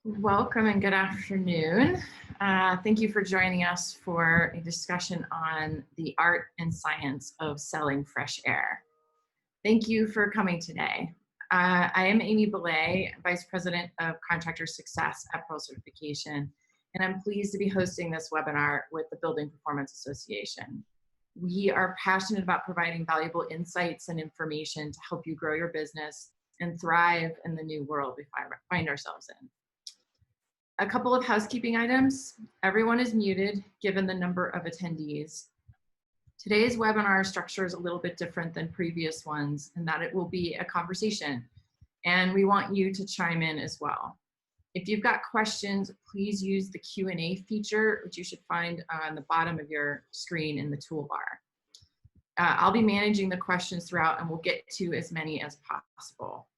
Welcome and good afternoon. Thank you for joining us for a discussion on the art and science of selling fresh air. Thank you for coming today. I am Amy Belay, Vice President of Contractor Success at Pearl Certification, and I'm pleased to be hosting this webinar with the Building Performance Association. We are passionate about providing valuable insights and information to help you grow your business and thrive in the new world we find ourselves in. A couple of housekeeping items. Everyone is muted given the number of attendees. Today's webinar structure is a little bit different than previous ones in that it will be a conversation, and we want you to chime in as well. If you've got questions, please use the Q&A feature, which you should find on the bottom of your screen in the toolbar. I'll be managing the questions throughout, and we'll get to as many as possible.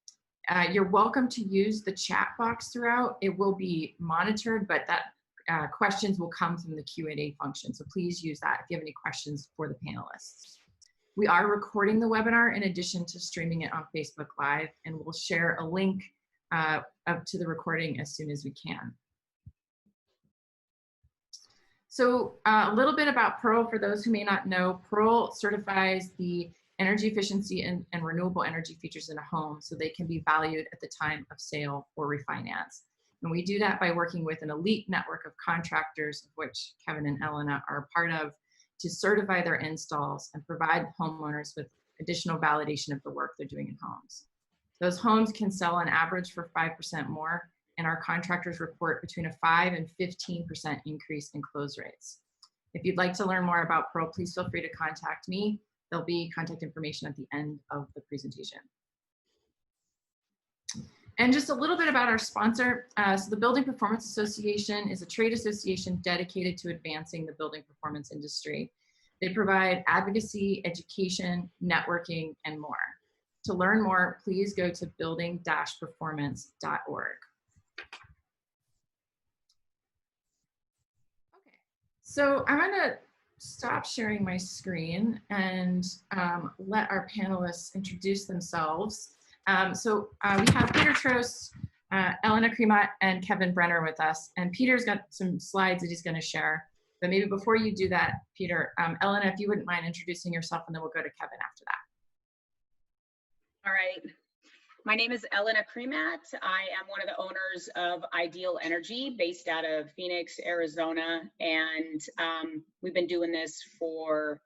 You're welcome to use the chat box throughout. It will be monitored, but that questions will come from the Q&A function. So please use that if you have any questions for the panelists. We are recording the webinar in addition to streaming it on Facebook Live, and we'll share a link up to the recording as soon as we can. So a little bit about Pearl for those who may not know. Pearl certifies the energy efficiency and renewable energy features in a home so they can be valued at the time of sale or refinance. And we do that by working with an elite network of contractors, of which Kevin and Elena are a part of, to certify their installs and provide homeowners with additional validation of the work they're doing in homes. Those homes can sell on average for 5% more, and our contractors report between a 5 and 15% increase in close rates. If you'd like to learn more about Pearl, please feel free to contact me. There'll be contact information at the end of the presentation. And just a little bit about our sponsor. So the Building Performance Association is a trade association dedicated to advancing the building performance industry. They provide advocacy, education, networking, and more. To learn more, please go to building-performance.org. Okay, so I'm gonna stop sharing my screen and let our panelists introduce themselves. We have Peter Troast, Elena Chrimat, and Kevin Brenner with us. And Peter's got some slides that he's going to share. But maybe before you do that, Peter, Elena, if you wouldn't mind introducing yourself, and then we'll go to Kevin after that. All right. My name is Elena Chrimat. I am one of the owners of Ideal Energy based out of Phoenix, Arizona. And we've been doing this for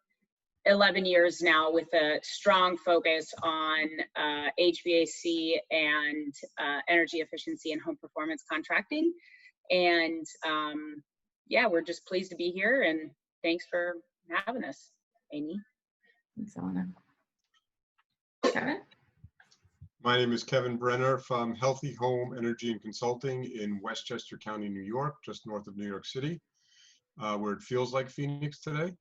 11 years now with a strong focus on HVAC and energy efficiency and home performance contracting. And yeah, we're just pleased to be here, and thanks for having us, Amy. Thanks, Elena. Kevin? My name is Kevin Brenner from Healthy Home Energy and Consulting in Westchester County, New York, just north of New York City, where it feels like Phoenix today.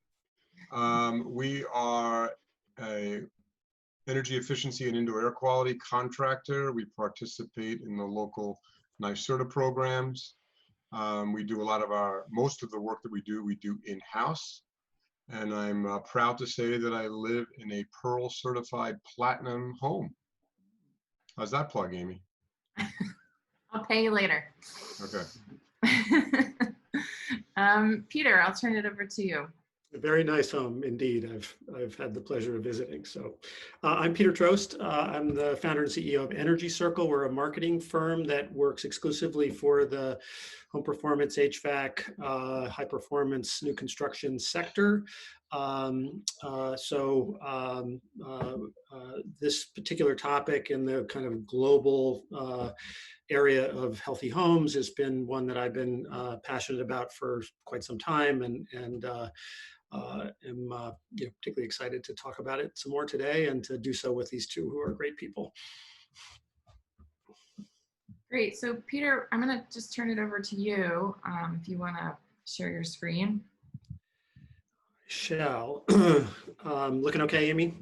We are a energy efficiency and indoor air quality contractor. We participate in the local NYSERDA programs. We do a lot of most of the work that we do in-house. And I'm proud to say that I live in a Pearl certified platinum home. How's that plug, Amy? I'll pay you later. Okay. Peter, I'll turn it over to you. A very nice home indeed. I've had the pleasure of visiting. So I'm Peter Troast. I'm the founder and CEO of Energy Circle. We're a marketing firm that works exclusively for the home performance, HVAC, high performance new construction sector. This particular topic in the kind of global area of healthy homes has been one that I've been passionate about for quite some time, and am particularly excited to talk about it some more today and to do so with these two who are great people. Great. So Peter, I'm going to just turn it over to you if you want to share your screen. Shall. Looking okay, Amy?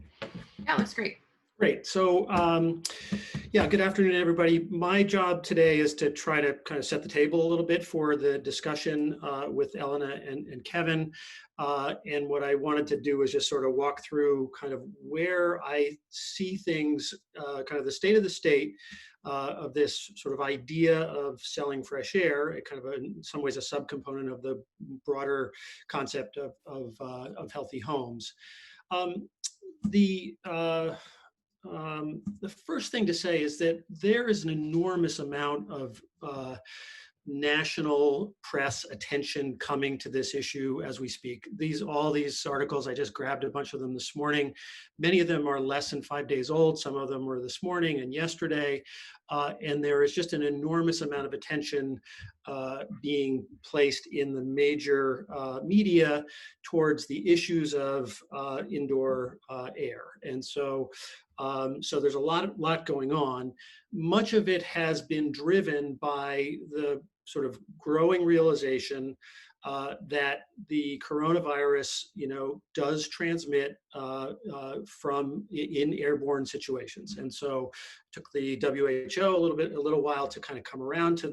Yeah, looks great. Great. So yeah, good afternoon, everybody. My job today is to try to kind of set the table a little bit for the discussion with Elena and Kevin. And what I wanted to do is just sort of walk through kind of where I see things, kind of the state of the state of this sort of idea of selling fresh air, kind of in some ways a subcomponent of the broader concept of healthy homes. Um, the first thing to say is that there is an enormous amount of national press attention coming to this issue as we speak. All these articles, I just grabbed a bunch of them this morning. Many of them are less than 5 days old. Some of them were this morning and yesterday. And there is just an enormous amount of attention being placed in the major media towards the issues of indoor air. And so there's a lot going on. Much of it has been driven by the sort of growing realization that the coronavirus, does transmit in airborne situations. And so it took the WHO a little while to kind of come around to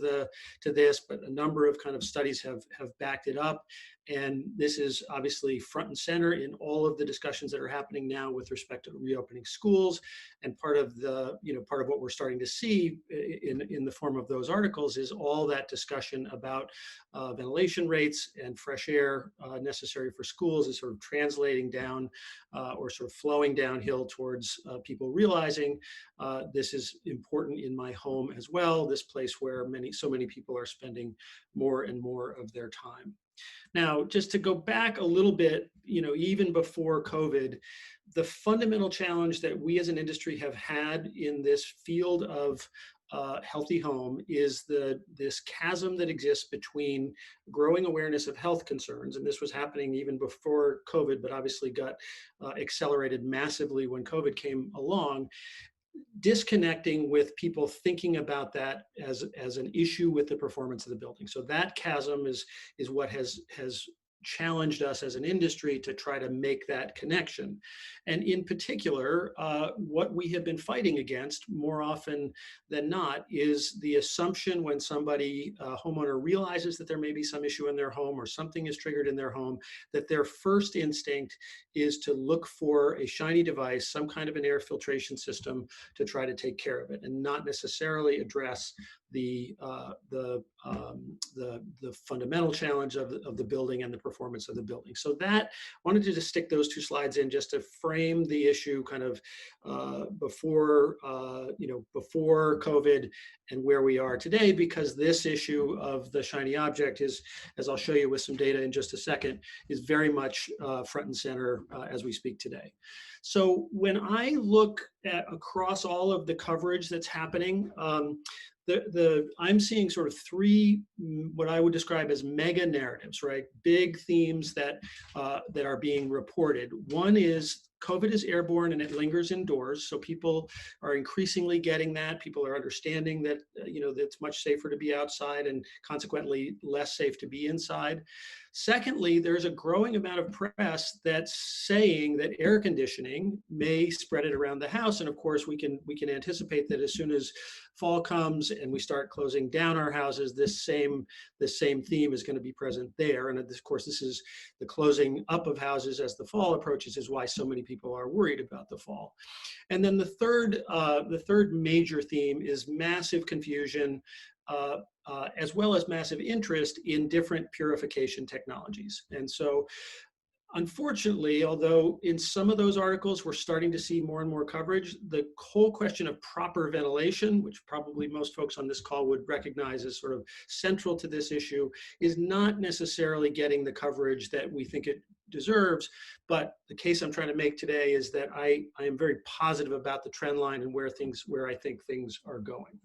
this, but a number of kind of studies have backed it up. And this is obviously front and center in all of the discussions that are happening now with respect to reopening schools. And part of what we're starting to see in the form of those articles is all that discussion about ventilation rates and fresh air necessary for schools is sort of translating down or sort of flowing downhill towards people realizing this is important in my home as well, this place where so many people are spending more and more of their time. Now, just to go back a little bit, even before COVID, the fundamental challenge that we as an industry have had in this field of healthy home is this chasm that exists between growing awareness of health concerns, and this was happening even before COVID, but obviously got accelerated massively when COVID came along, disconnecting with people thinking about that as an issue with the performance of the building. So that chasm is what has challenged us as an industry to try to make that connection. And in particular, what we have been fighting against more often than not is the assumption when somebody, a homeowner, realizes that there may be some issue in their home or something is triggered in their home, that their first instinct is to look for a shiny device, some kind of an air filtration system to try to take care of it and not necessarily address the fundamental challenge of the building and the performance of the building. So that, I wanted to just stick those two slides in just to frame the issue kind of before COVID and where we are today, because this issue of the shiny object is, as I'll show you with some data in just a second, is very much front and center as we speak today. So when I look at across all of the coverage that's happening, I'm seeing sort of three, what I would describe as mega narratives, right? Big themes that are being reported. One is COVID is airborne and it lingers indoors. So people are increasingly getting that. People are understanding that, that it's much safer to be outside and consequently less safe to be inside. Secondly, there's a growing amount of press that's saying that air conditioning may spread it around the house. And of course, we can anticipate that as soon as fall comes and we start closing down our houses, this same theme is going to be present there. And of course, this is the closing up of houses as the fall approaches is why so many people are worried about the fall. And then the third major theme is massive confusion, as well as massive interest in different purification technologies. And so, unfortunately, although in some of those articles we're starting to see more and more coverage, the whole question of proper ventilation, which probably most folks on this call would recognize as sort of central to this issue, is not necessarily getting the coverage that we think it deserves. But the case I'm trying to make today is that I am very positive about the trend line and where I think things are going.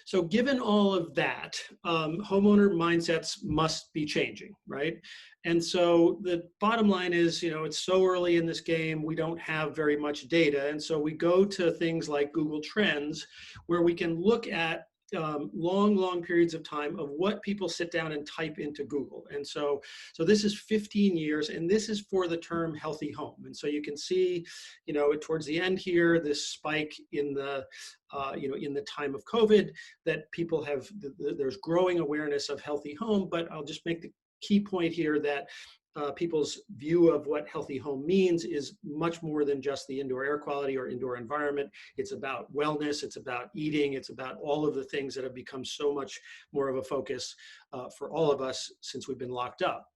So given all of that, homeowner mindsets must be changing, right? And so the bottom line is, it's so early in this game, we don't have very much data. And so we go to things like Google Trends, where we can look at long periods of time of what people sit down and type into Google. And so this is 15 years, and this is for the term healthy home. And so you can see, towards the end here, this spike in the time of COVID that people have, there's growing awareness of healthy home. But I'll just make the key point here that people's view of what healthy home means is much more than just the indoor air quality or indoor environment. It's about wellness, it's about eating, it's about all of the things that have become so much more of a focus for all of us since we've been locked up.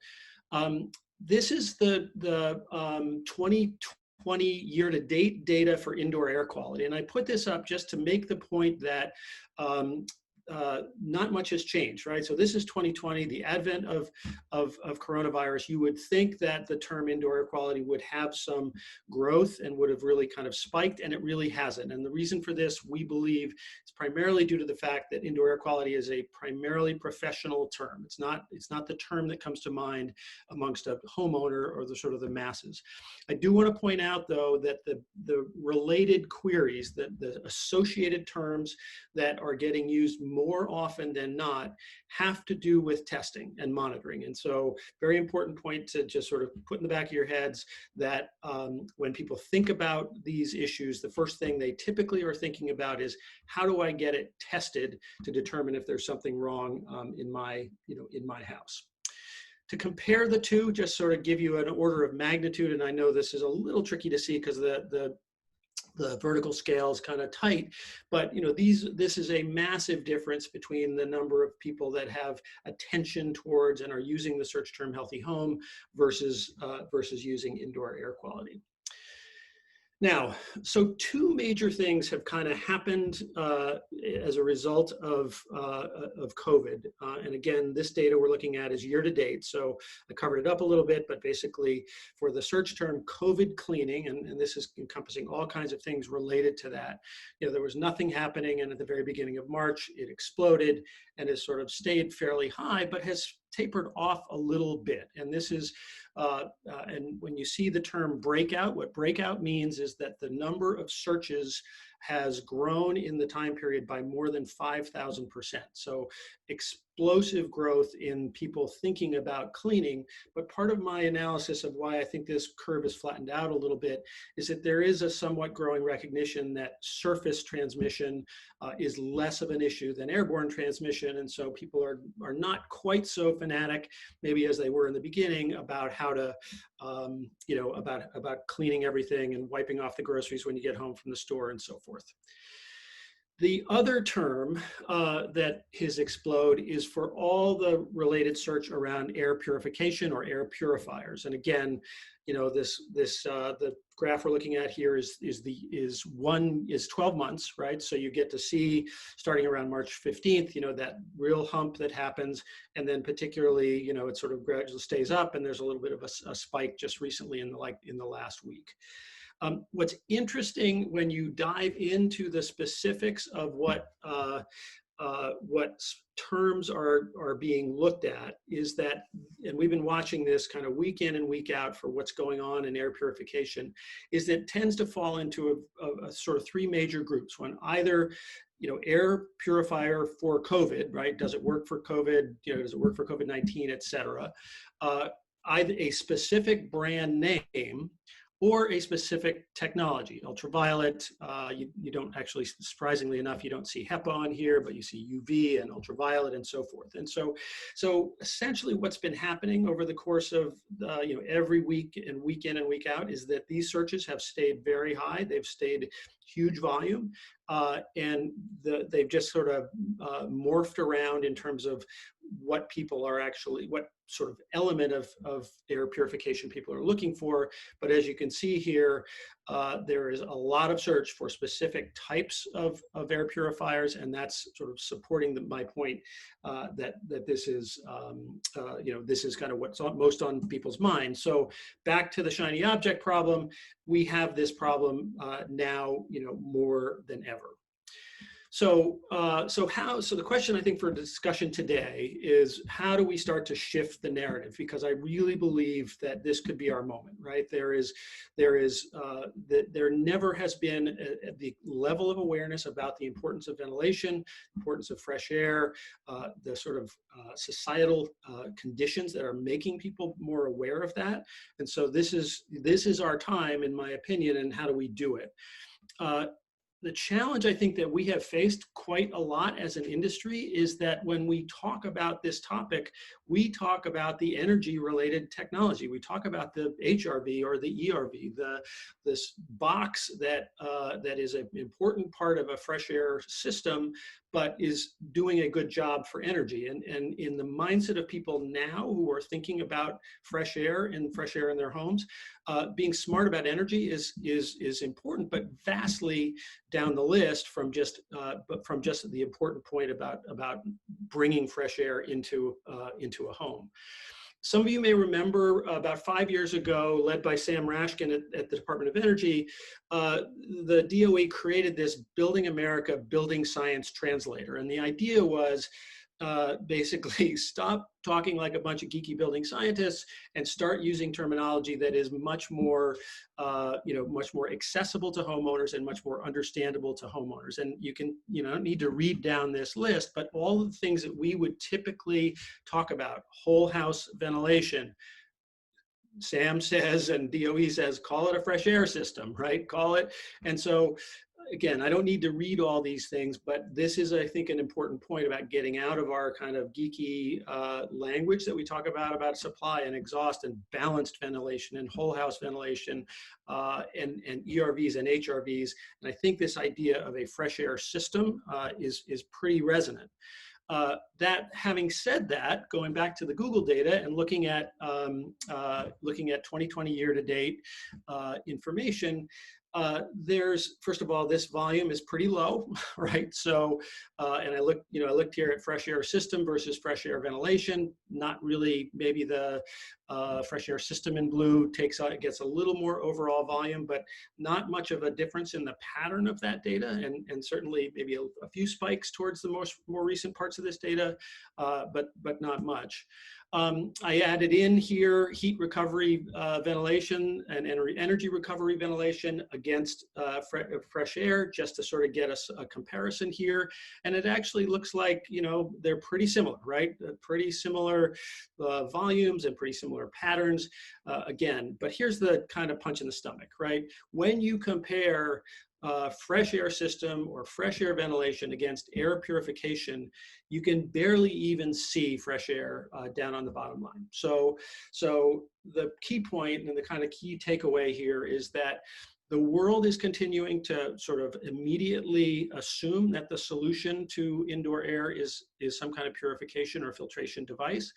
This is the 2020 year-to-date data for indoor air quality. And I put this up just to make the point that not much has changed, right? So this is 2020, the advent of coronavirus. You would think that the term indoor air quality would have some growth and would have really kind of spiked, and it really hasn't. And the reason for this, we believe, is primarily due to the fact that indoor air quality is a primarily professional term. It's not the term that comes to mind amongst a homeowner or the sort of the masses. I do want to point out, though, that the related queries, the associated terms that are getting used more often than not have to do with testing and monitoring. And so very important point to just sort of put in the back of your heads that when people think about these issues, the first thing they typically are thinking about is, how do I get it tested to determine if there's something wrong in my house? To compare the two, just sort of give you an order of magnitude, and I know this is a little tricky to see because the vertical scale is kind of tight, but this is a massive difference between the number of people that have attention towards and are using the search term healthy home versus using indoor air quality. Now, so two major things have kind of happened as a result of COVID. And again, this data we're looking at is year to date. So I covered it up a little bit, but basically for the search term COVID cleaning, and this is encompassing all kinds of things related to that. There was nothing happening, and at the very beginning of March, it exploded and has sort of stayed fairly high, but has tapered off a little bit. And this is, and when you see the term breakout, what breakout means is that the number of searches has grown in the time period by more than 5,000%. So explosive growth in people thinking about cleaning. But part of my analysis of why I think this curve is flattened out a little bit is that there is a somewhat growing recognition that surface transmission is less of an issue than airborne transmission. And so people are not quite so fanatic, maybe as they were in the beginning, about how to, about cleaning everything and wiping off the groceries when you get home from the store and so forth. The other term that has exploded is for all the related search around air purification or air purifiers. And again, the graph we're looking at here is 12 months, right? So you get to see starting around March 15th, that real hump that happens, and then particularly, it sort of gradually stays up, and there's a little bit of a spike just recently in the last week. What's interesting when you dive into the specifics of what terms are being looked at is that, and we've been watching this kind of week in and week out for what's going on in air purification, is that it tends to fall into a sort of three major groups. One, either air purifier for COVID, right? Does it work for COVID? Does it work for COVID-19, et cetera? Either a specific brand name or a specific technology. Ultraviolet, you don't actually, surprisingly enough, you don't see HEPA on here, but you see UV and ultraviolet and so forth. And so essentially what's been happening over the course of every week and week in and week out is that these searches have stayed very high. They've stayed huge volume, and they've just sort of morphed around in terms of what people are actually, what sort of element of air purification people are looking for. But as you can see here, there is a lot of search for specific types of air purifiers, and that's sort of supporting my point that this is, this is kind of what's most on people's minds. So back to the shiny object problem, we have this problem now, more than ever. So the question I think for discussion today is, how do we start to shift the narrative? Because I really believe that this could be our moment, right? There never has been the level of awareness about the importance of ventilation, importance of fresh air, the sort of societal conditions that are making people more aware of that. And so this is our time, in my opinion, and how do we do it? the challenge I think that we have faced quite a lot as an industry is that when we talk about this topic, we talk about the energy related technology. We talk about the HRV or the ERV, this box that is an important part of a fresh air system, but is doing a good job for energy. And in the mindset of people now who are thinking about fresh air in their homes, being smart about energy is important, but vastly down the list from just the important point about bringing fresh air into a home. Some of you may remember about 5 years ago, led by Sam Rashkin at the Department of Energy, the DOE created this Building America Building Science Translator. And the idea was basically stop talking like a bunch of geeky building scientists and start using terminology that is much more accessible to homeowners and much more understandable to homeowners. And you don't need to read down this list, but all of the things that we would typically talk about, whole house ventilation, Sam says and DOE says, call it a fresh air system, right? Call it. And so again, I don't need to read all these things, but this is, I think, an important point about getting out of our kind of geeky language that we talk about supply and exhaust and balanced ventilation and whole house ventilation and ERVs and HRVs. And I think this idea of a fresh air system is pretty resonant. That having said that, going back to the Google data and looking at 2020 year-to-date information, there's, first of all, this volume is pretty low, right? So, and I looked here at fresh air system versus fresh air ventilation. Not really, maybe the fresh air system in blue gets a little more overall volume, but not much of a difference in the pattern of that data, and certainly maybe a few spikes towards the more recent parts of this data, but not much. I added in here heat recovery ventilation and energy recovery ventilation against fresh air, just to sort of get us a comparison here. And it actually looks like, they're pretty similar, right? Pretty similar volumes and pretty similar patterns again. But here's the kind of punch in the stomach, right? When you compare fresh air system or fresh air ventilation against air purification, you can barely even see fresh air down on the bottom line. So the key point and the kind of key takeaway here is that the world is continuing to sort of immediately assume that the solution to indoor air is some kind of purification or filtration device.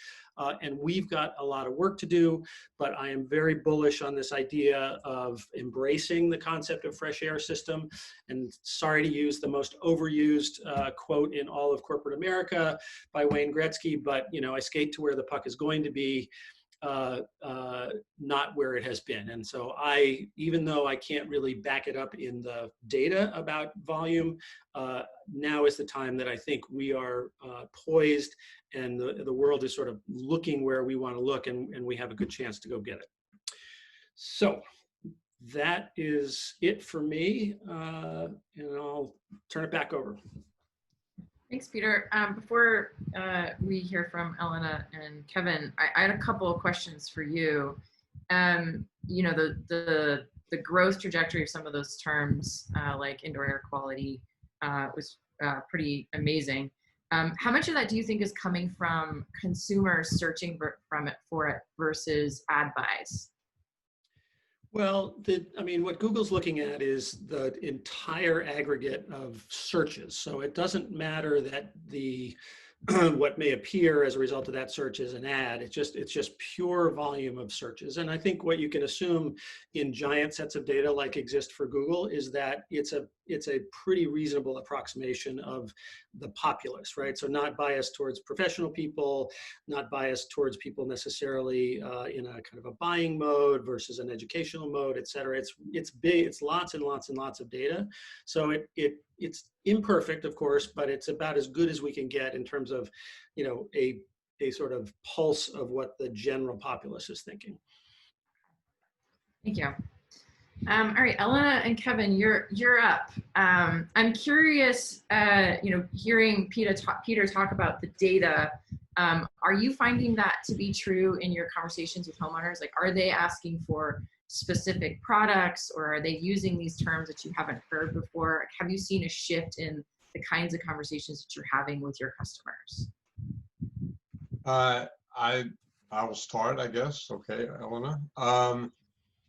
And we've got a lot of work to do, but I am very bullish on this idea of embracing the concept of fresh air system. And sorry to use the most overused quote in all of corporate America by Wayne Gretzky, but I skate to where the puck is going to be. Not where it has been. And so even though I can't really back it up in the data about volume, now is the time that I think we are poised and the world is sort of looking where we want to look, and we have a good chance to go get it. So that is it for me, and I'll turn it back over. Thanks, Peter. Before we hear from Elena and Kevin, I had a couple of questions for you. The growth trajectory of some of those terms, like indoor air quality, was pretty amazing. How much of that do you think is coming from consumers searching for it versus ad buys? Well, what Google's looking at is the entire aggregate of searches. So it doesn't matter that what may appear as a result of that search is an ad. It's just pure volume of searches. And I think what you can assume in giant sets of data like exist for Google is that it's a pretty reasonable approximation of the populace, right? So not biased towards professional people, not biased towards people necessarily in a kind of a buying mode versus an educational mode, et cetera. It's big, it's lots and lots and lots of data. So it's imperfect, of course, but it's about as good as we can get in terms of, a sort of pulse of what the general populace is thinking. Thank you. All right, Elena and Kevin, you're up. I'm curious, hearing Peter talk about the data. Are you finding that to be true in your conversations with homeowners? Like, are they asking for specific products, or are they using these terms that you haven't heard before? Have you seen a shift in the kinds of conversations that you're having with your customers? I will start, I guess. Okay, Elena.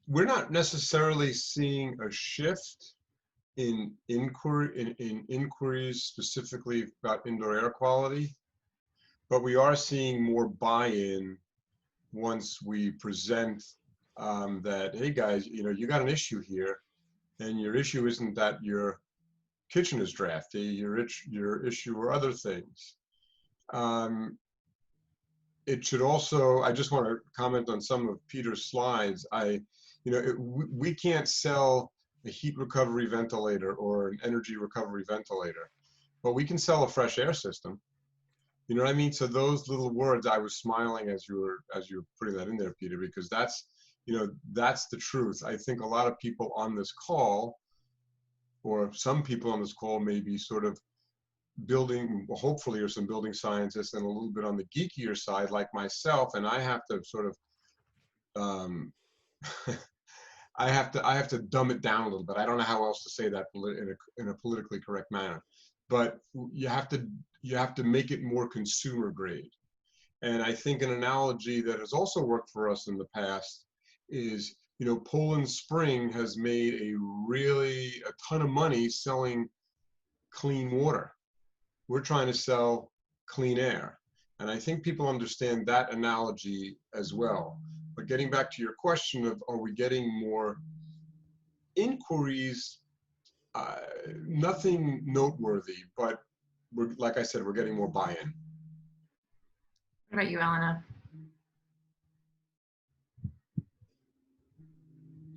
We're not necessarily seeing a shift in inquiries specifically about indoor air quality, but we are seeing more buy-in once we present that, hey guys, you got an issue here, and your issue isn't that your kitchen is drafty, your issue are other things. It should also, I just want to comment on some of Peter's slides. We can't sell a heat recovery ventilator or an energy recovery ventilator, but we can sell a fresh air system. You know what I mean? So those little words, I was smiling as you were putting that in there, Peter, because that's the truth. I think a lot of people on this call, or some people on this call, may be sort of building, well, hopefully, or some building scientists and a little bit on the geekier side like myself, and I have to sort of I have to dumb it down a little bit. I don't know how else to say that in a politically correct manner, but you have to make it more consumer grade. And I think an analogy that has also worked for us in the past is, Poland Spring has made a ton of money selling clean water. We're trying to sell clean air. And I think people understand that analogy as well. But getting back to your question of, are we getting more inquiries? Nothing noteworthy, but like I said, we're getting more buy-in. What about you, Elena?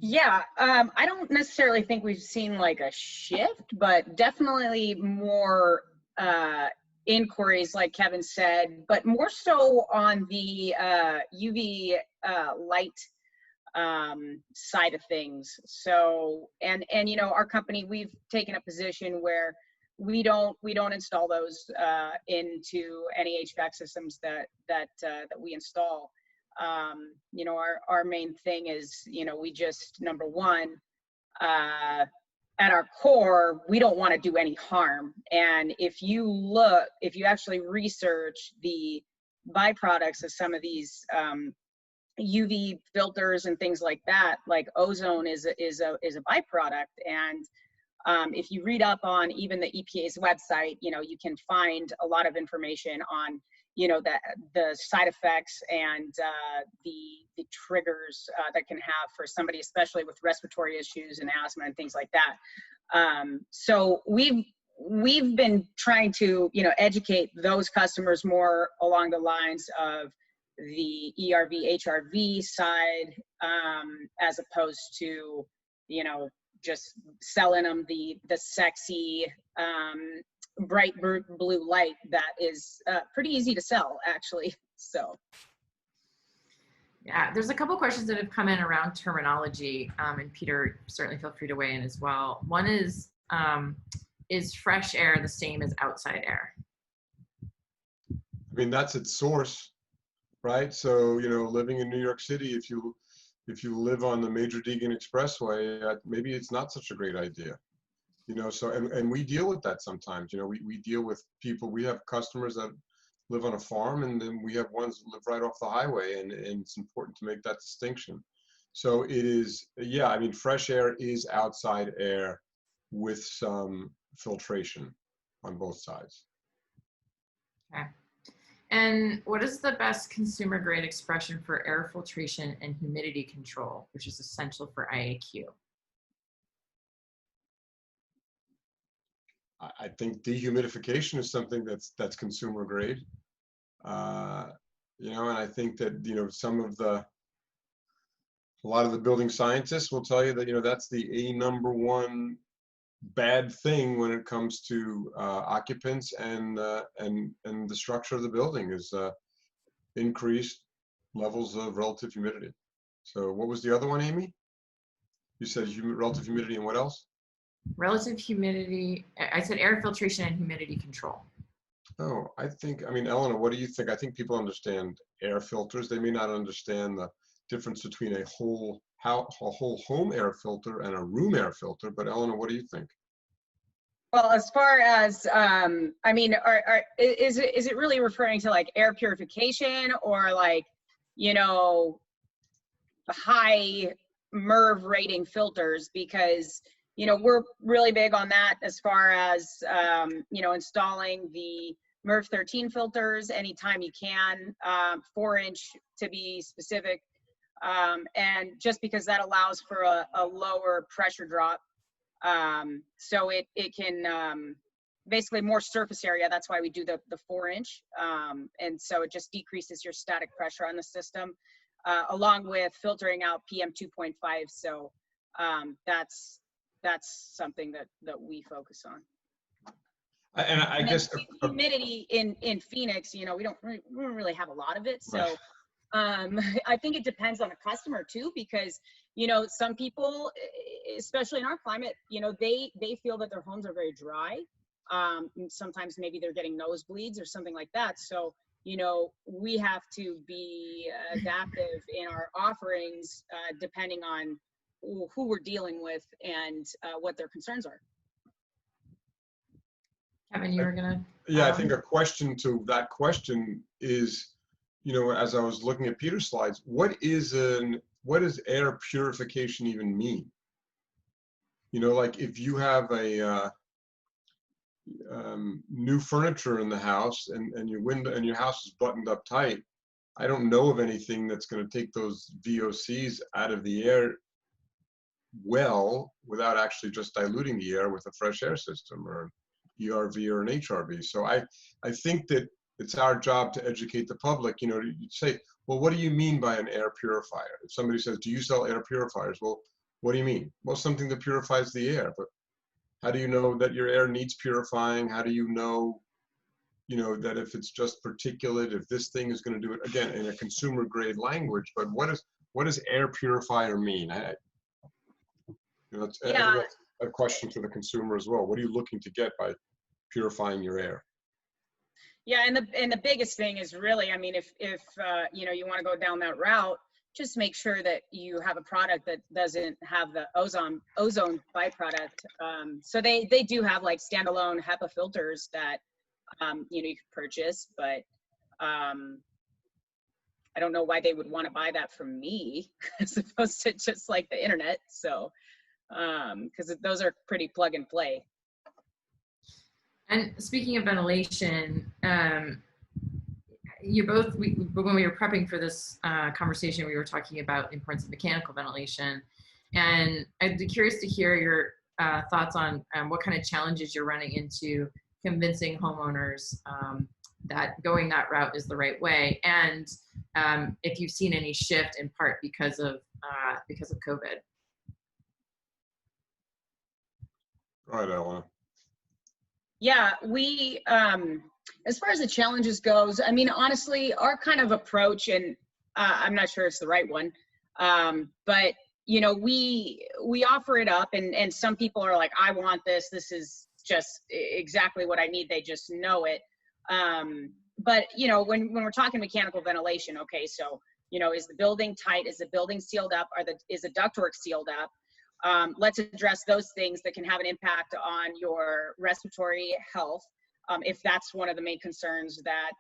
Yeah, I don't necessarily think we've seen like a shift, but definitely more inquiries, like Kevin said, but more so on the UV light side of things. So, and our company, we've taken a position where we don't install those into any HVAC systems that we install. Our main thing is, we just, number one, at our core, we don't want to do any harm. And if you actually research the byproducts of some of these UV filters and things like that, like ozone is a byproduct. And if you read up on even the EPA's website, you can find a lot of information on the side effects and the triggers that can have for somebody, especially with respiratory issues and asthma and things like that. So we've been trying to educate those customers more along the lines of the ERV, HRV side, as opposed to just selling them the sexy bright blue light that is pretty easy to sell, actually. So yeah, there's a couple questions that have come in around terminology, and Peter, certainly feel free to weigh in as well. One is fresh air the same as outside air? I mean, that's its source, right? So living in New York City, if you live on the Major Deegan Expressway, maybe it's not such a great idea. So, and we deal with that sometimes. We deal with people, we have customers that live on a farm, and then we have ones that live right off the highway, and it's important to make that distinction. So it is, yeah, I mean, fresh air is outside air with some filtration on both sides. Okay. And what is the best consumer grade expression for air filtration and humidity control, which is essential for IAQ? I think dehumidification is something that's consumer grade. And I think that, a lot of the building scientists will tell you that, that's the number one bad thing when it comes to occupants and the structure of the building is increased levels of relative humidity. So what was the other one, Amy? You said relative humidity and what else? Relative humidity, I said air filtration and humidity control. Oh, I mean, Elena, what do you think? I think people understand air filters. They may not understand difference between a whole home air filter and a room air filter. But Elena, what do you think? Well, as far as, I mean, is it really referring to like air purification or like, you know, high MERV rating filters? Because, you know, we're really big on that as far as, you know, installing the MERV 13 filters anytime you can, 4-inch to be specific. And just because that allows for a lower pressure drop. So it can, basically more surface area. That's why we do the 4-inch. And so it just decreases your static pressure on the system, along with filtering out PM 2.5. So that's something that we focus on. And I guess humidity in Phoenix, you know, we don't really have a lot of it. So I think it depends on the customer too, because, you know, some people, especially in our climate, you know, they feel that their homes are very dry. Sometimes maybe they're getting nosebleeds or something like that. So, you know, we have to be adaptive in our offerings, depending on who we're dealing with and what their concerns are. Kevin, you were gonna. Yeah, I think a question to that question is, you know, as I was looking at Peter's slides, what does air purification even mean? You know, like if you have a new furniture in the house and your window and your house is buttoned up tight, I don't know of anything that's going to take those VOCs out of the air well without actually just diluting the air with a fresh air system or an ERV or an HRV. So I think that it's our job to educate the public. You know, you say, well, what do you mean by an air purifier? If somebody says, do you sell air purifiers? Well, what do you mean? Well, something that purifies the air. But how do you know that your air needs purifying? How do you know, that if it's just particulate, if this thing is going to do it, again, in a consumer grade language, but what does air purifier mean? That's a question to the consumer as well. What are you looking to get by purifying your air? Yeah, and the biggest thing is really, I mean, if you know, you want to go down that route, just make sure that you have a product that doesn't have the ozone byproduct. So they do have like standalone HEPA filters that you know, you could purchase, but I don't know why they would want to buy that from me as opposed to just like the internet. So because those are pretty plug and play. And speaking of ventilation, when we were prepping for this conversation, we were talking about the importance of mechanical ventilation. And I'd be curious to hear your thoughts on what kind of challenges you're running into convincing homeowners that going that route is the right way. And if you've seen any shift in part because of COVID. All right, Elena. Yeah, we, as far as the challenges goes, I mean, honestly, our kind of approach, and I'm not sure it's the right one, but, you know, we offer it up and some people are like, I want this. This is just exactly what I need. They just know it. But, you know, when we're talking mechanical ventilation, okay, so, you know, is the building tight? Is the building sealed up? Is the ductwork sealed up? Let's address those things that can have an impact on your respiratory health, if that's one of the main concerns that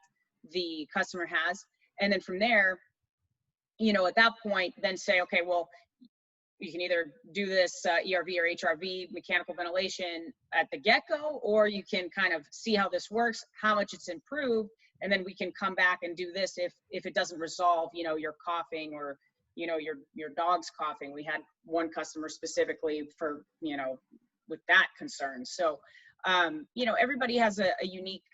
the customer has. And then from there, you know, at that point, then say, okay, well, you can either do this ERV or HRV mechanical ventilation at the get-go, or you can kind of see how this works, how much it's improved, and then we can come back and do this if it doesn't resolve, you know, your coughing or, you know, your dog's coughing. We had one customer specifically for, you know, with that concern. So, you know, everybody has a unique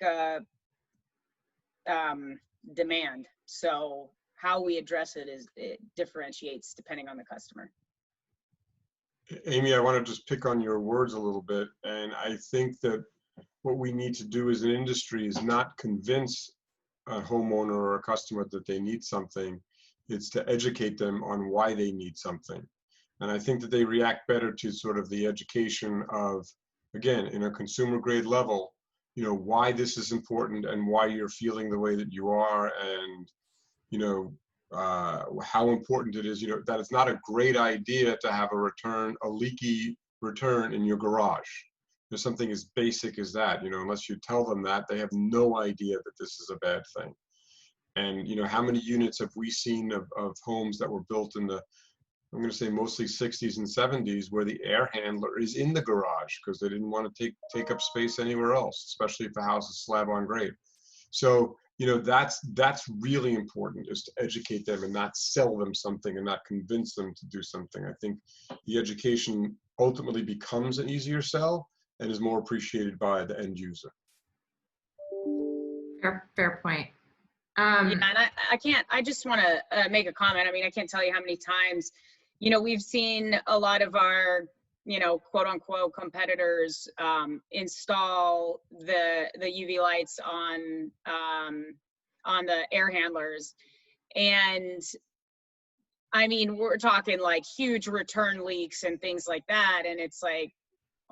demand. So how we address it differentiates depending on the customer. Amy, I want to just pick on your words a little bit. And I think that what we need to do as an industry is not convince a homeowner or a customer that they need something. It's to educate them on why they need something. And I think that they react better to sort of the education of, again, in a consumer grade level, you know, why this is important and why you're feeling the way that you are. And, you know, how important it is, that it's not a great idea to have a leaky return in your garage. There's something as basic as that, unless you tell them that, they have no idea that this is a bad thing. And, how many units have we seen of homes that were built in the, I'm going to say mostly 60s and 70s, where the air handler is in the garage because they didn't want to take up space anywhere else, especially if the house is slab on grade. So, that's really important, is to educate them and not sell them something and not convince them to do something. I think the education ultimately becomes an easier sell and is more appreciated by the end user. Fair point. Yeah, and I just want to make a comment. I mean, I can't tell you how many times, we've seen a lot of our, quote unquote competitors install the UV lights on the air handlers. And I mean, we're talking like huge return leaks and things like that. And it's like,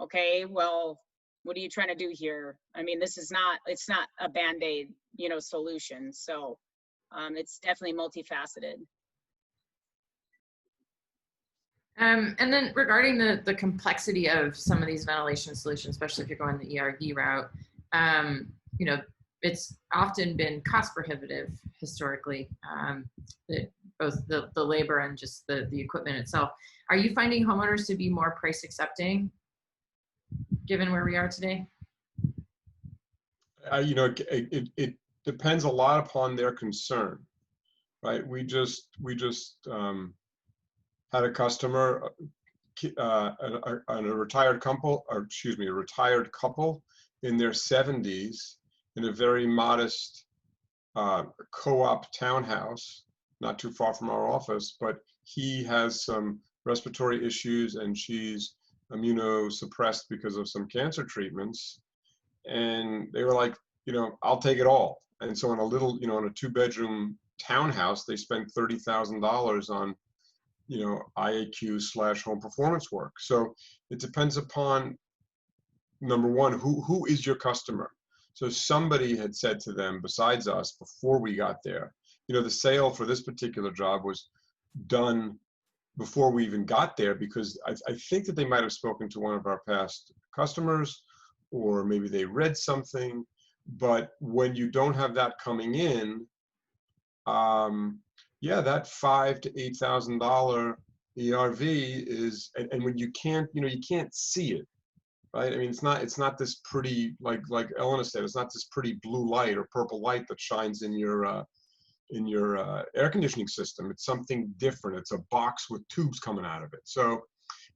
okay, well, what are you trying to do here? I mean, it's not a Band-Aid, solution. So it's definitely multifaceted. And then regarding the complexity of some of these ventilation solutions, especially if you're going the ERD route, it's often been cost prohibitive historically, both the labor and just the equipment itself. Are you finding homeowners to be more price accepting, given where we are today? It depends a lot upon their concern, right? We just had a customer, a retired couple in their 70s in a very modest co-op townhouse, not too far from our office, but he has some respiratory issues and she's immunosuppressed because of some cancer treatments. And they were like, I'll take it all. And so in a little, in a 2-bedroom townhouse, they spent $30,000 on, IAQ / home performance work. So it depends upon, number one, who is your customer? So somebody had said to them, besides us, before we got there, the sale for this particular job was done before we even got there, because I think that they might have spoken to one of our past customers, or maybe they read something. But when you don't have that coming in, that $5,000 to $8,000 ERV is, and when you can't see it, right? I mean, it's not this pretty, like Elena said, it's not this pretty blue light or purple light that shines in your air conditioning system. It's something different. It's a box with tubes coming out of it. So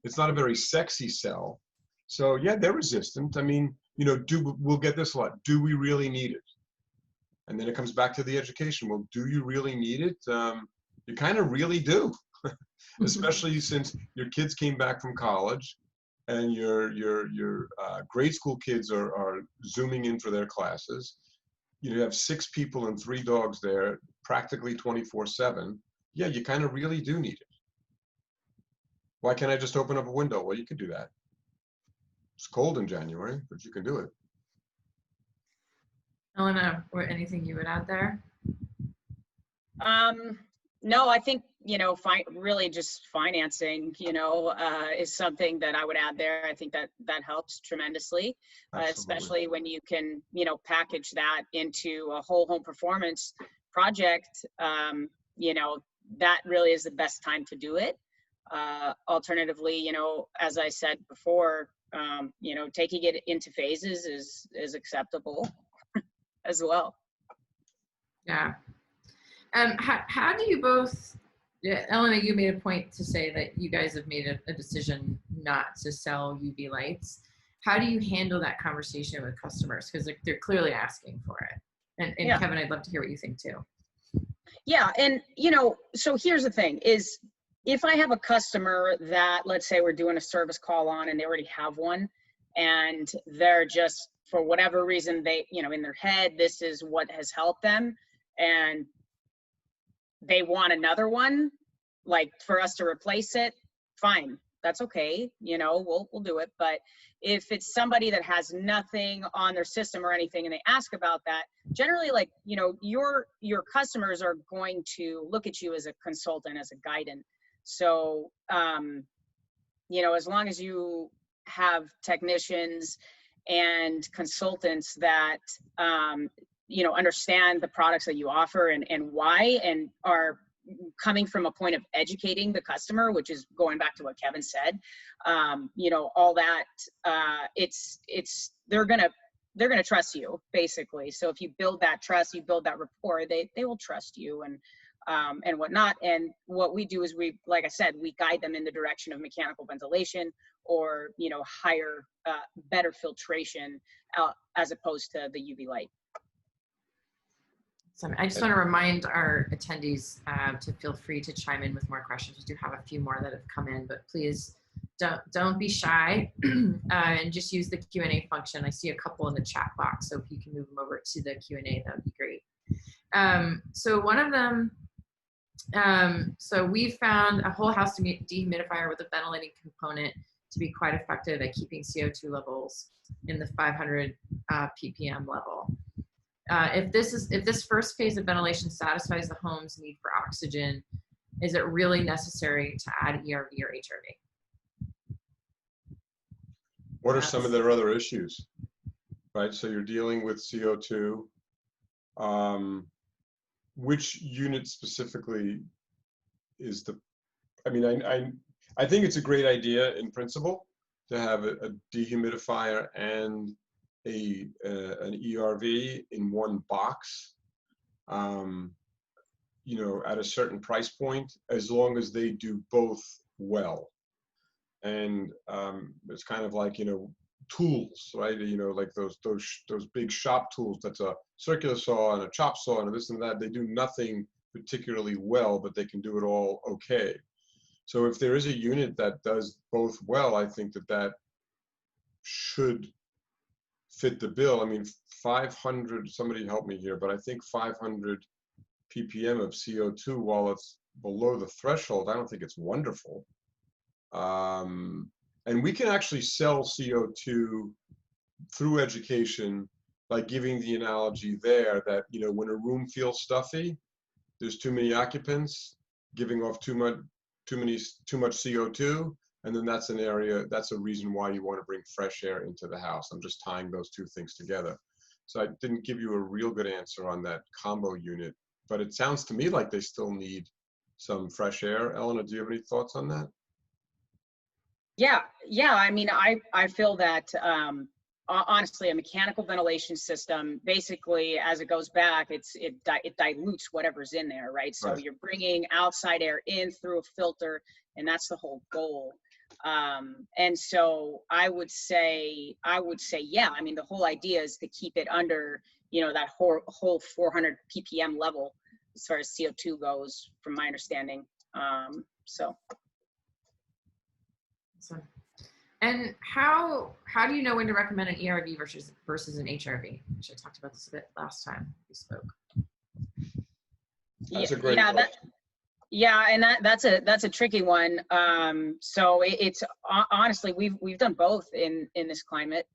it's not a very sexy sell. So yeah, they're resistant. I mean, we'll get this a lot. Do we really need it? And then it comes back to the education. Well, do you really need it? You kind of really do, especially since your kids came back from college and your grade school kids are Zooming in for their classes. You have 6 people and 3 dogs there, practically 24/7. Yeah, you kind of really do need it. Why can't I just open up a window? Well, you could do that. It's cold in January, but you can do it. Elena, anything you would add there? No, I think, really just financing, is something that I would add there. I think that helps tremendously, especially when you can, package that into a whole home performance project. That really is the best time to do it. Alternatively, as I said before, taking it into phases is acceptable as well. Yeah. How do you both, Elena, you made a point to say that you guys have made a decision not to sell UV lights. How do you handle that conversation with customers? Because they're clearly asking for it. And yeah. Kevin, I'd love to hear what you think too. Yeah, and so here's the thing is, if I have a customer that, let's say we're doing a service call on and they already have one, and they're just, for whatever reason, they, in their head, this is what has helped them, and they want another one, like for us to replace it, fine. that's okay. You know, we'll do it. But if it's somebody that has nothing on their system or anything and they ask about that, generally, like, you know, your customers are going to look at you as a consultant, as a guidance. So, you know, as long as you have technicians and consultants that, you know, understand the products that you offer and why, and are coming from a point of educating the customer, which is going back to what Kevin said, you know, all that, they're gonna trust you, basically. So if you build that trust, you build that rapport, they will trust you and whatnot. And what we do is we, like I said, we guide them in the direction of mechanical ventilation or, you know, higher, better filtration as opposed to the UV light. So I just want to remind our attendees to feel free to chime in with more questions. We do have a few more that have come in, but please don't be shy and just use the Q&A function. I see a couple in the chat box, so if you can move them over to the Q&A, that would be great. So one of them, so we found a whole house dehumidifier with a ventilating component to be quite effective at keeping CO2 levels in the 500 ppm level. If this first phase of ventilation satisfies the home's need for oxygen, is it really necessary to add ERV or HRV? What are some of their other issues, right? So you're dealing with CO2. Which unit specifically is the, I mean, I think it's a great idea in principle to have a dehumidifier and an ERV in one box, you know, at a certain price point, as long as they do both well. And it's kind of like, you know, tools, right? You know, like those big shop tools. That's a circular saw and a chop saw and this and that. They do nothing particularly well, but they can do it all okay. So if there is a unit that does both well, I think that should fit the bill. I mean, 500, somebody help me here, but I think 500 ppm of CO2, while it's below the threshold, I don't think it's wonderful. And we can actually sell CO2 through education by giving the analogy there that, you know, when a room feels stuffy, there's too many occupants giving off too much CO2, and then that's an area, that's a reason why you want to bring fresh air into the house. I'm just tying those two things together. So I didn't give you a real good answer on that combo unit, but it sounds to me like they still need some fresh air. Elena, do you have any thoughts on that? Yeah. I mean, I feel that honestly, a mechanical ventilation system, basically, as it goes back, it dilutes whatever's in there, right? So Right. you're bringing outside air in through a filter, and that's the whole goal. And so I would say, yeah. I mean, the whole idea is to keep it under, you know, that whole 400 ppm level as far as CO2 goes, from my understanding. So. And how do you know when to recommend an ERV versus an HRV? Which I talked about this a bit last time we spoke. That's a great question. And that's a tricky one. So it's honestly, we've done both in this climate.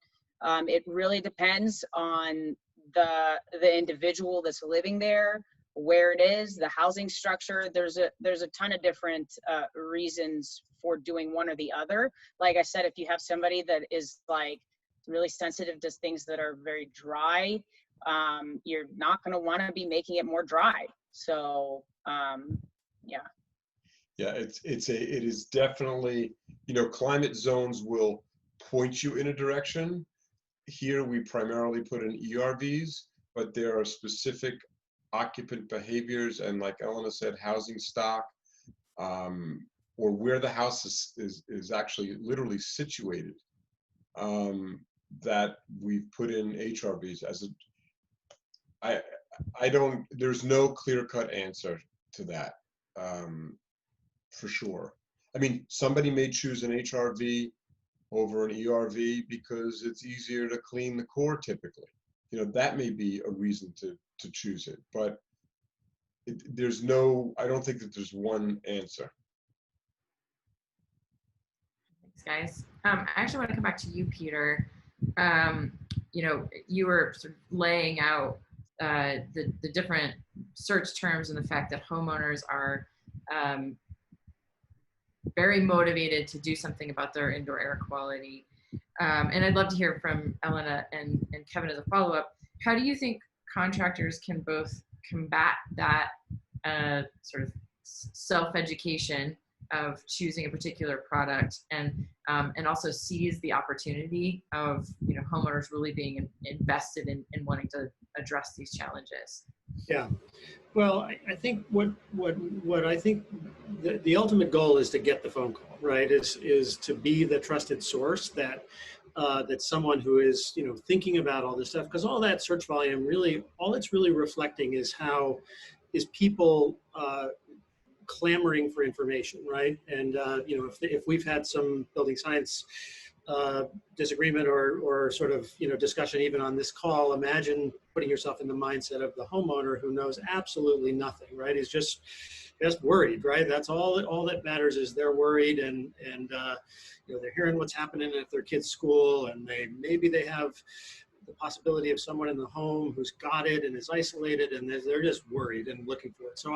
It really depends on the individual that's living there, where it is, the housing structure. There's a ton of different reasons for doing one or the other. Like I said, if you have somebody that is like really sensitive to things that are very dry, you're not going to want to be making it more dry. So yeah, it is definitely, you know, climate zones will point you in a direction. Here we primarily put in ERVs, but there are specific occupant behaviors and, like Elena said, housing stock, or where the house is actually literally situated, that we've put in HRVs as there's no clear-cut answer to that, for sure. I mean, somebody may choose an HRV over an ERV because it's easier to clean the core typically. You know, that may be a reason to choose it, but I don't think that there's one answer. Guys. I actually want to come back to you, Peter. You were sort of laying out the different search terms and the fact that homeowners are very motivated to do something about their indoor air quality. And I'd love to hear from Elena and Kevin as a follow-up. How do you think contractors can both combat that sort of self-education of choosing a particular product and also seize the opportunity of homeowners really being invested in wanting to address these challenges? Yeah, well, I think what I think the ultimate goal is to get the phone call, right? Is to be the trusted source that that someone who is thinking about all this stuff, because all that search volume really, all it's really reflecting is people clamoring for information, right? And if we've had some building science disagreement or sort of discussion even on this call, imagine putting yourself in the mindset of the homeowner who knows absolutely nothing, right? He's just worried, right? That's all that matters is they're worried and they're hearing what's happening at their kid's school, and maybe they have the possibility of someone in the home who's got it and is isolated, and they're just worried and looking for it. So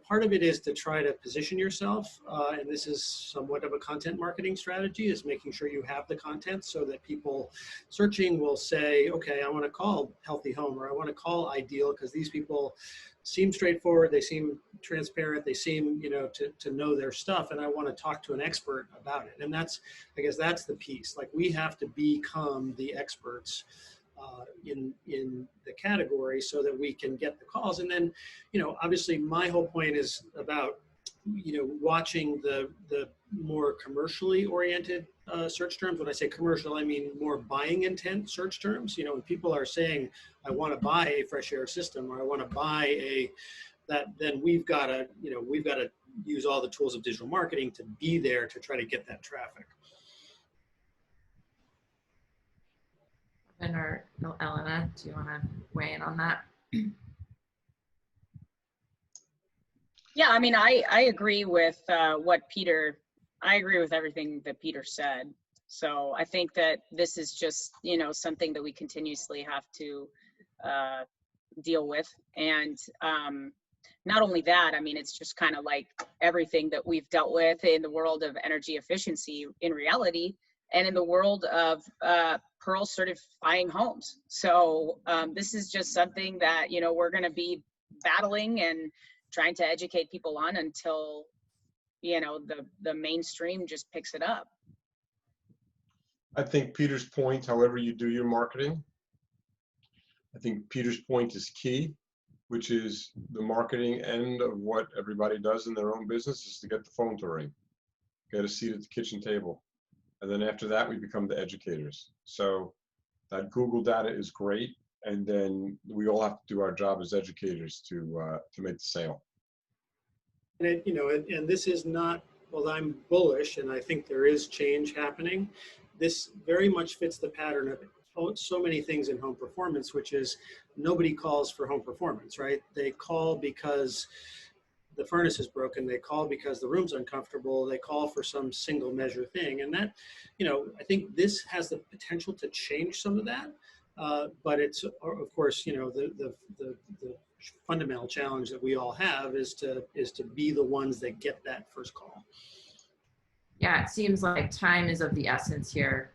part of it is to try to position yourself, and this is somewhat of a content marketing strategy, is making sure you have the content so that people searching will say, okay, I want to call Healthy Home, or I want to call Ideal, because these people seem straightforward, they seem transparent, they seem to know their stuff, and I want to talk to an expert about it. And I guess that's the piece. Like, we have to become the experts in the category so that we can get the calls. And then obviously my whole point is about watching the more commercially oriented search terms. When I say commercial, I mean more buying intent search terms. When people are saying, I want to buy a fresh air system, or I want to buy then we've got to use all the tools of digital marketing to be there to try to get that traffic. Or Elena, do you want to weigh in on that? Yeah, I mean, I agree with I agree with everything that Peter said. So I think that this is just, something that we continuously have to deal with. And not only that, I mean, it's just kind of like everything that we've dealt with in the world of energy efficiency in reality, and in the world of Pearl certifying homes. So this is just something that, we're going to be battling and trying to educate people on until, the mainstream just picks it up. I think Peter's point, however you do your marketing, I think Peter's point is key, which is the marketing end of what everybody does in their own business is to get the phone to ring, get a seat at the kitchen table. And then after that, we become the educators. So that Google data is great. And then we all have to do our job as educators to make the sale. And and this is not, well, I'm bullish, and I think there is change happening. This very much fits the pattern of so many things in home performance, which is nobody calls for home performance, right? They call because the furnace is broken. They call because the room's uncomfortable. They call for some single measure thing. And that, I think this has the potential to change some of that. But it's, of course, the fundamental challenge that we all have is to be the ones that get that first call. Yeah, it seems like time is of the essence here,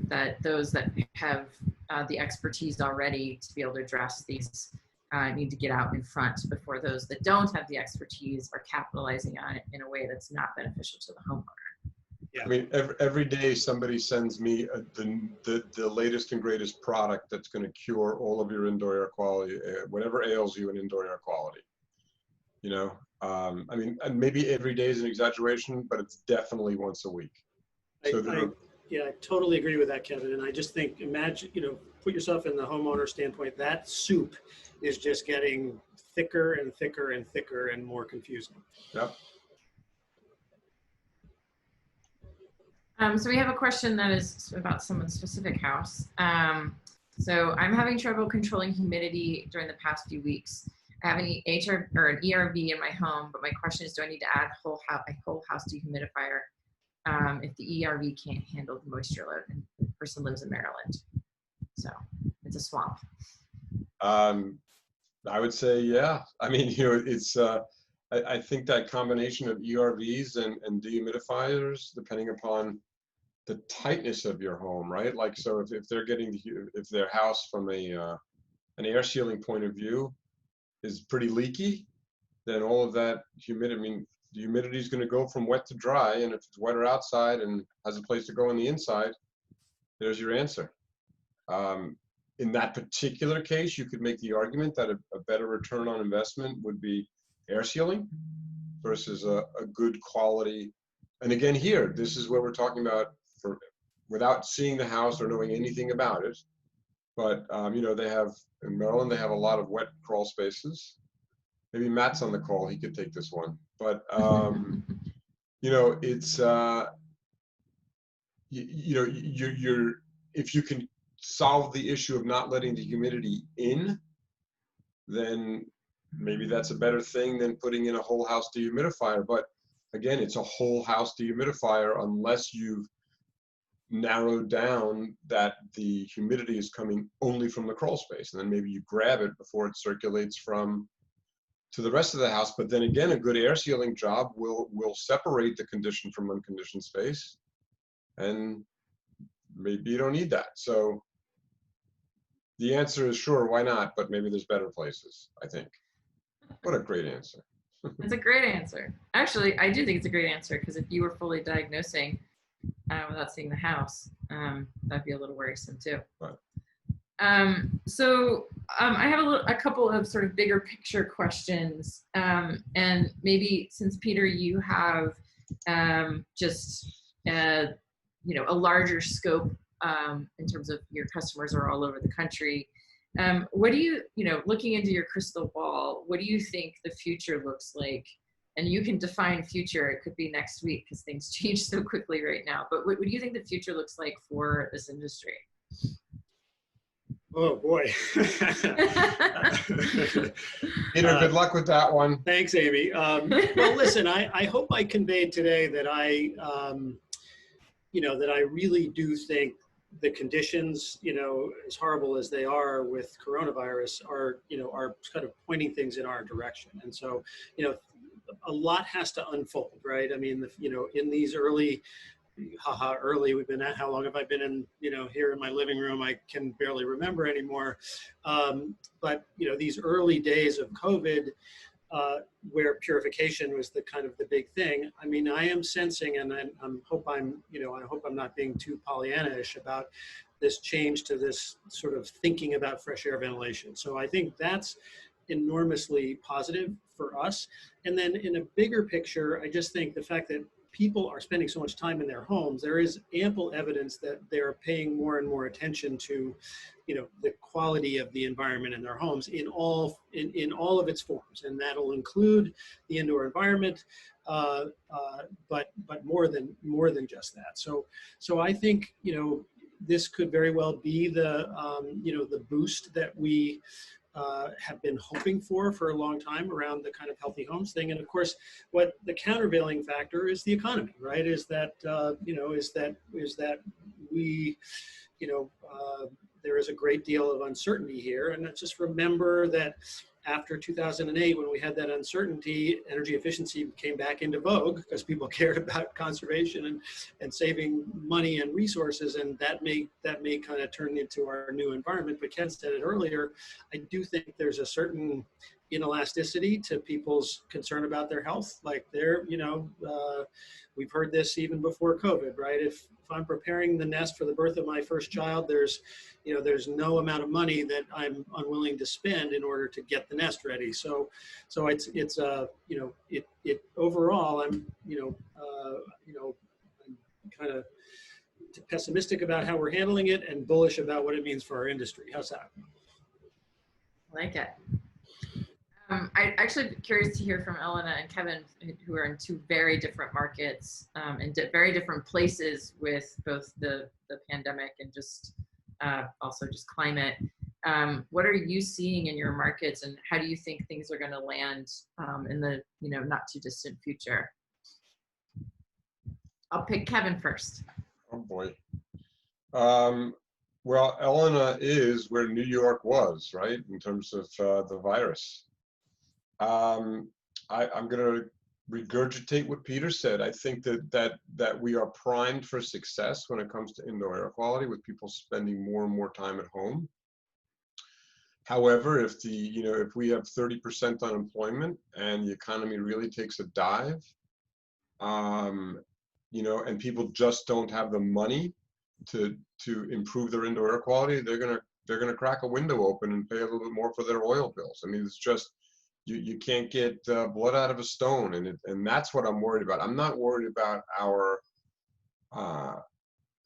that those that have the expertise already to be able to address these need to get out in front before those that don't have the expertise are capitalizing on it in a way that's not beneficial to the homeowner. Yeah. I mean, every day somebody sends me the latest and greatest product that's going to cure all of your indoor air quality, whatever ails you in indoor air quality. I mean, and maybe every day is an exaggeration, but it's definitely once a week. So I totally agree with that, Kevin. And I just think, imagine, put yourself in the homeowner standpoint. That soup is just getting thicker and thicker and thicker and more confusing. Yep. So we have a question that is about someone's specific house. So I'm having trouble controlling humidity during the past few weeks. I have an ERV in my home, but my question is, do I need to add a whole house dehumidifier if the ERV can't handle the moisture load, and the person lives in Maryland. So it's a swamp. I would say, yeah. I mean, it's, I think that combination of ERVs and dehumidifiers, depending upon the tightness of your home, right? Like, so if they're getting, if their house from an air sealing point of view is pretty leaky, then all of that humidity, I mean, the humidity is going to go from wet to dry, and if it's wetter outside and has a place to go on the inside, there's your answer. In that particular case, you could make the argument that a better return on investment would be air sealing versus a good quality. And again, here, this is where we're talking about, without seeing the house or knowing anything about it. But, they have, in Maryland, they have a lot of wet crawl spaces. Maybe Matt's on the call, he could take this one. But, it's, if you can solve the issue of not letting the humidity in, then maybe that's a better thing than putting in a whole house dehumidifier. But again, it's a whole house dehumidifier unless you've narrowed down that the humidity is coming only from the crawl space, and then maybe you grab it before it circulates to the rest of the house. But then again, a good air sealing job will separate the conditioned from unconditioned space, and maybe you don't need that. So the answer is sure, why not? But maybe there's better places, I think. What a great answer. It's a great answer. Actually, I do think it's a great answer, because if you were fully diagnosing without seeing the house, that'd be a little worrisome too. Right. I have a couple of sort of bigger picture questions. And maybe since Peter, you have a larger scope in terms of your customers are all over the country. What do you, looking into your crystal ball, what do you think the future looks like? And you can define future, it could be next week because things change so quickly right now. But what do you think the future looks like for this industry? Oh boy. Peter, good luck with that one. Thanks, Amy. Well, listen, I hope I conveyed today that that I really do think the conditions, as horrible as they are with coronavirus, are kind of pointing things in our direction. And so, a lot has to unfold, right? I mean, in these early, we've been at, how long have I been in, here in my living room? I can barely remember anymore. But, these early days of COVID, where purification was the big thing. I mean, I am sensing, and I hope I'm not being too Pollyanna-ish about this change to this sort of thinking about fresh air ventilation. So I think that's enormously positive for us. And then in a bigger picture, I just think the fact that people are spending so much time in their homes, there is ample evidence that they're paying more and more attention to, the quality of the environment in their homes in all of its forms, and that'll include the indoor environment, but more than just that. So I think this could very well be the the boost that we have been hoping for a long time around the kind of healthy homes thing. And of course, what the countervailing factor is the economy, right? Is that we, there is a great deal of uncertainty here. And let's just remember that after 2008, when we had that uncertainty, energy efficiency came back into vogue because people cared about conservation and saving money and resources, and that may kind of turn into our new environment. But Ken said it earlier, I do think there's a certain inelasticity to people's concern about their health. Like we've heard this even before COVID, right? If I'm preparing the nest for the birth of my first child, there's no amount of money that I'm unwilling to spend in order to get the nest ready. So it's overall, I'm kind of pessimistic about how we're handling it and bullish about what it means for our industry. How's that? I like it. I'm actually curious to hear from Elena and Kevin, who are in two very different markets and very different places with both the pandemic and just also just climate. What are you seeing in your markets, and how do you think things are going to land in the not too distant future? I'll pick Kevin first. Oh boy. Well, Elena is where New York was, right, in terms of the virus. I'm going to regurgitate what Peter said. I think that we are primed for success when it comes to indoor air quality, with people spending more and more time at home. However, if we have 30% unemployment and the economy really takes a dive, and people just don't have the money to improve their indoor air quality, they're gonna crack a window open and pay a little bit more for their oil bills. I mean, it's just you can't get blood out of a stone, and that's what I'm worried about. I'm not worried about our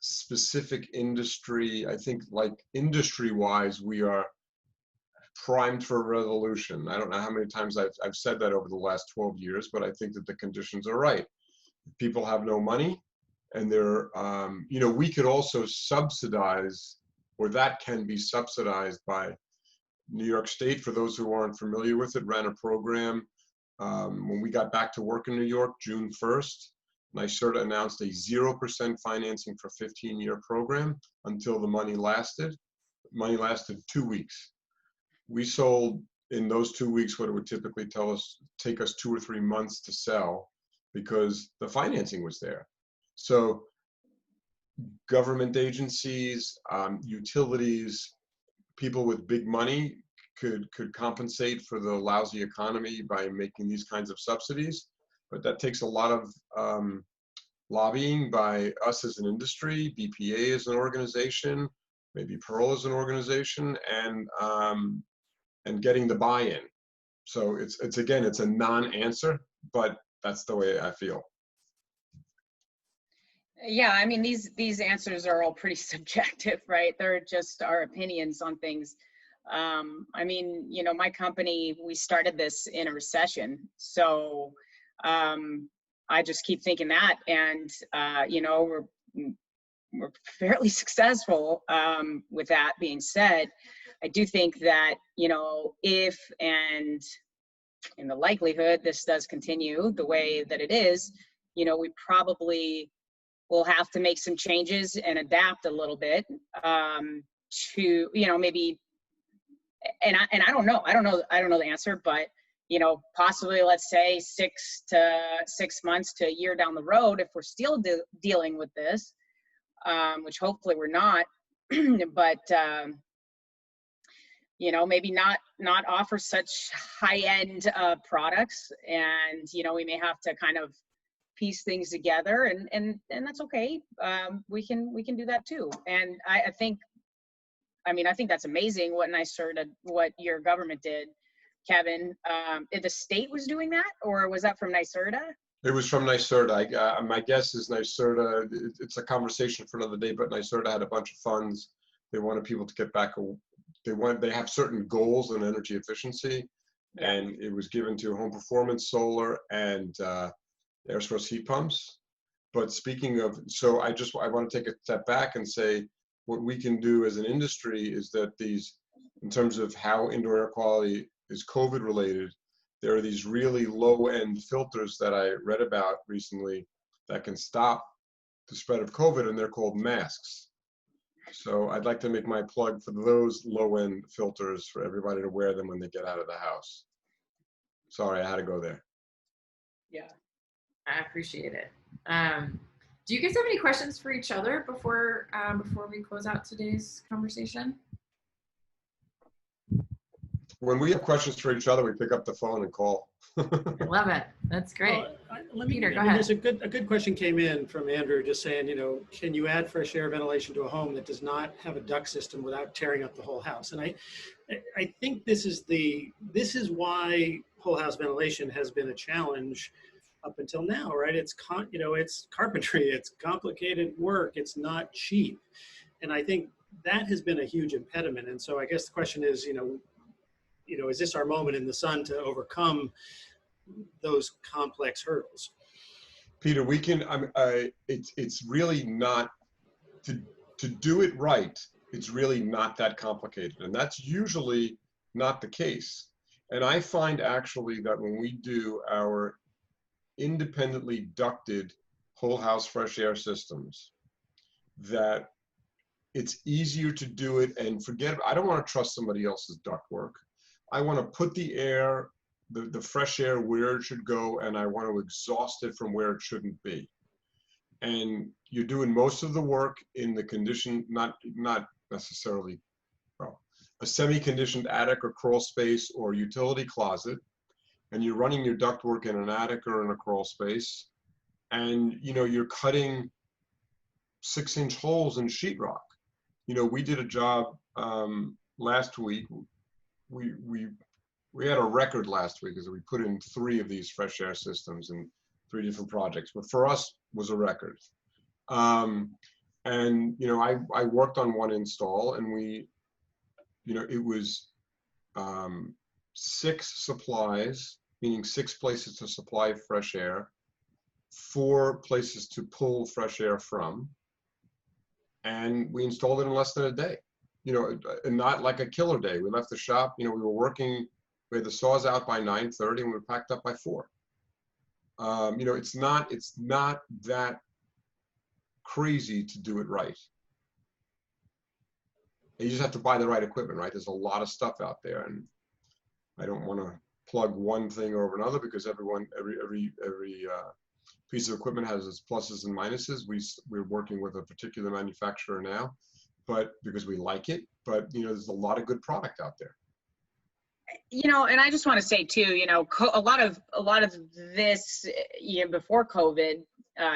specific industry. I think, like, industry-wise, we are primed for a revolution. I don't know how many times I've said that over the last 12 years, but I think that the conditions are right. People have no money, and they're, we could also subsidize, or that can be subsidized by New York State. For those who aren't familiar with it, ran a program when we got back to work in New York, June 1st. NYSERDA announced a 0% financing for 15-year program until the money lasted. Money lasted 2 weeks. We sold in those 2 weeks what it would typically take us 2 or 3 months to sell, because the financing was there. So government agencies, utilities, people with big money could compensate for the lousy economy by making these kinds of subsidies. But that takes a lot of lobbying by us as an industry, BPA as an organization, maybe Pearl as an organization, and getting the buy-in. So it's a non-answer, but that's the way I feel. Yeah, I mean, these answers are all pretty subjective, right? They're just our opinions on things. I mean, my company, we started this in a recession. So I just keep thinking that, and we're fairly successful. With that being said, I do think that, if and in the likelihood this does continue the way that it is, we probably will have to make some changes and adapt a little bit to, maybe, and I don't know the answer, but, possibly, let's say 6 months to a year down the road, if we're still dealing with this, which hopefully we're not, but, maybe not offer such high-end products, and, we may have to kind of piece things together, and that's okay. We can do that too. And I think that's amazing what your government did, Kevin. If the state was doing that, or was that from NYSERDA? It was from NYSERDA. My guess is NYSERDA, it's a conversation for another day, but NYSERDA had a bunch of funds. They wanted people to get back. They have certain goals in energy efficiency, Yeah. and it was given to home performance, solar, and air source heat pumps. But speaking of, so I want to take a step back and say, what we can do as an industry is that in terms of how indoor air quality is COVID related, there are these really low end filters that I read about recently that can stop the spread of COVID, and they're called masks. So I'd like to make my plug for those low end filters for everybody to wear them when they get out of the house. Sorry, I had to go there. Yeah. I appreciate it. Do you guys have any questions for each other before we close out today's conversation? When we have questions for each other, we pick up the phone and call. I love it. That's great. Peter, go ahead. There's a good question came in from Andrew, just saying, can you add fresh air ventilation to a home that does not have a duct system without tearing up the whole house? And I think this is why whole house ventilation has been a challenge up until now, right? It's carpentry, it's complicated work, it's not cheap, and I think that has been a huge impediment. And so I guess the question is, is this our moment in the sun to overcome those complex hurdles? Peter, we can. It's really not to do it right. It's really not that complicated, and that's usually not the case. And I find actually that when we do our independently ducted whole house fresh air systems, that it's easier to do it and forget. I don't want to trust somebody else's ductwork. I want to put the air, the fresh air where it should go, and I want to exhaust it from where it shouldn't be. And you're doing most of the work in the condition, not necessarily, well, a semi-conditioned attic or crawl space or utility closet, and you're running your ductwork in an attic or in a crawl space, and you're cutting 6-inch holes in sheetrock. We did a job last week. We had a record last week because we put in 3 of these fresh air systems in 3 different projects, but for us was a record. And I worked on one install, and it was 6 supplies, meaning 6 places to supply fresh air, 4 places to pull fresh air from, and we installed it in less than a day. And not like a killer day. We left the shop, we were working, we had the saws out by 9:30 and we were packed up by 4. It's not that crazy to do it right. You just have to buy the right equipment, right? There's a lot of stuff out there, and I don't want to plug one thing over another because every piece of equipment has its pluses and minuses. We're working with a particular manufacturer now, but because we like it, but there's a lot of good product out there. And I just want to say too, a lot of this, before COVID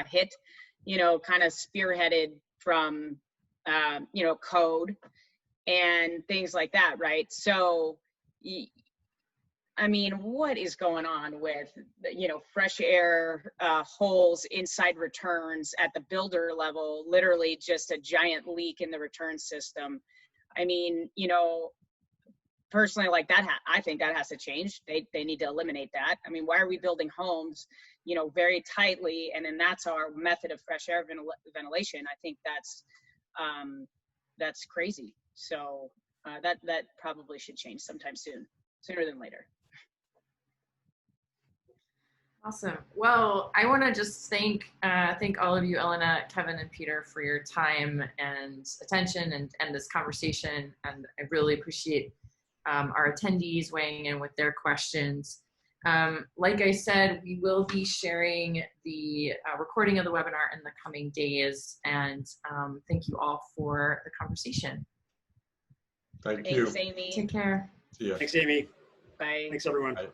hit, kind of spearheaded from, code and things like that, right? So, I mean, what is going on with, fresh air holes inside returns at the builder level, literally just a giant leak in the return system. I mean, personally, like that, I think that has to change. They need to eliminate that. I mean, why are we building homes, very tightly, and then that's our method of fresh air ventilation? I think that's crazy. So that probably should change sometime soon, sooner than later. Awesome. Well, I want to just thank all of you, Elena, Kevin, and Peter, for your time and attention and this conversation. And I really appreciate our attendees weighing in with their questions. Like I said, we will be sharing the recording of the webinar in the coming days. And thank you all for the conversation. Thank you. Thanks, Amy. Take care. See ya. Thanks, Amy. Bye. Thanks, everyone. Bye.